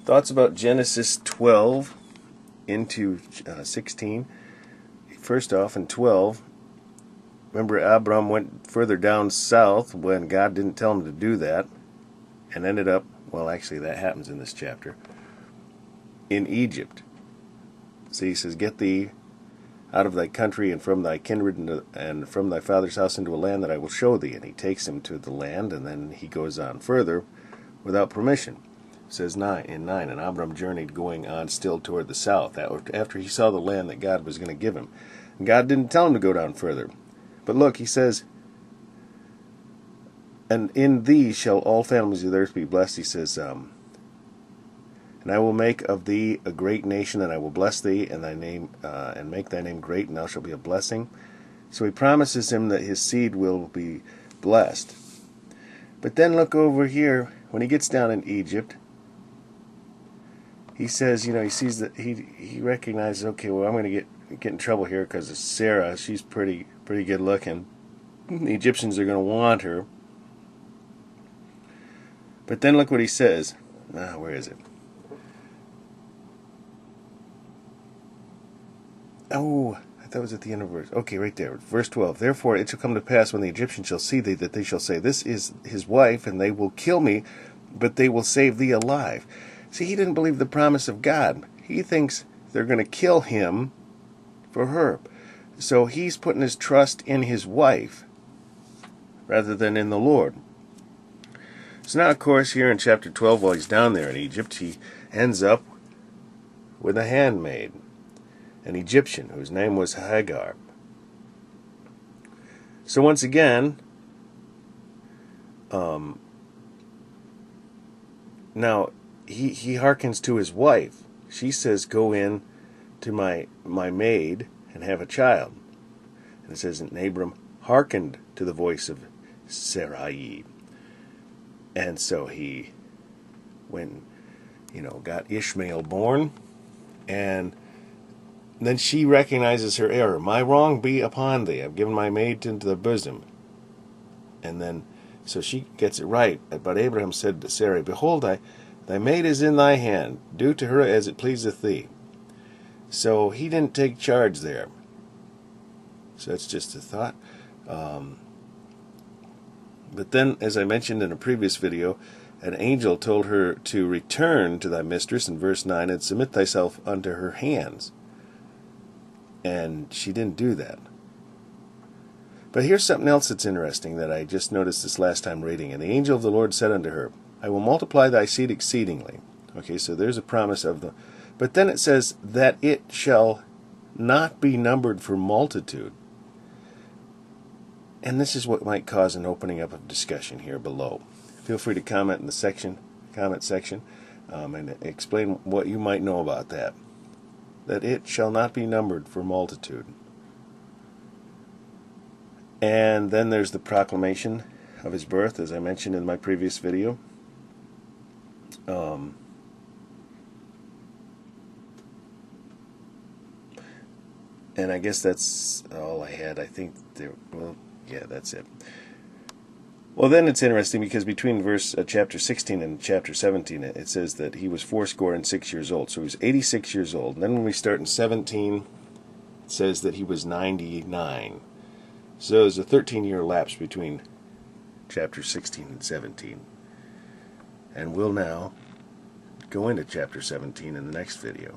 Thoughts about Genesis 12 into 16. First off, in 12, remember Abram went further down south when God didn't tell him to do that, and ended up, well, actually that happens in this chapter, in Egypt. See, he says, "Get thee out of thy country and from thy kindred and from thy father's house into a land that I will show thee." And he takes him to the land, and then he goes on further without permission. It says in 9, and Abram journeyed going on still toward the south, after he saw the land that God was going to give him. And God didn't tell him to go down further. But look, he says, "And in thee shall all families of the earth be blessed." He says, "And I will make of thee a great nation, and I will bless thee, and thy name, and make thy name great, and thou shalt be a blessing." So he promises him that his seed will be blessed. But then look over here, when he gets down in Egypt, he says, he sees that he recognizes, okay, well, I'm going to get in trouble here because of Sarah. She's pretty good looking. The Egyptians are going to want her. But then look what he says. Where is it? Oh, I thought it was at the end of verse. Okay, right there. Verse 12. "Therefore it shall come to pass when the Egyptians shall see thee, that they shall say, This is his wife, and they will kill me, but they will save thee alive." See, he didn't believe the promise of God. He thinks they're going to kill him for her. So he's putting his trust in his wife rather than in the Lord. So now, of course, here in chapter 12, while he's down there in Egypt, he ends up with a handmaid, an Egyptian whose name was Hagar. So once again, now he hearkens to his wife. She says, "Go in to my maid and have a child." And it says, and Abram hearkened to the voice of Sarai. And so he went, got Ishmael born, and then she recognizes her error. "My wrong be upon thee. I've given my maid into the bosom." And then, so she gets it right. But Abraham said to Sarai, "Behold, thy maid is in thy hand. Do to her as it pleaseth thee." So he didn't take charge there. So that's just a thought. But then, as I mentioned in a previous video, an angel told her to return to thy mistress in verse 9 and submit thyself unto her hands. And she didn't do that. But here's something else that's interesting that I just noticed this last time reading. "And the angel of the Lord said unto her, I will multiply thy seed exceedingly." Okay, so there's a promise of the... But then it says that it shall not be numbered for multitude. And this is what might cause an opening up of discussion here below. Feel free to comment in the comment section, and explain what you might know about that. That it shall not be numbered for multitude. And then there's the proclamation of his birth, as I mentioned in my previous video. And I guess that's all I had. I think that's it. Well, then it's interesting because between chapter 16 and chapter 17, it says that he was 66 years old. So he was 86 years old. And then when we start in 17, it says that he was 99. So there's a 13-year lapse between chapter 16 and 17. And we'll now go into chapter 17 in the next video.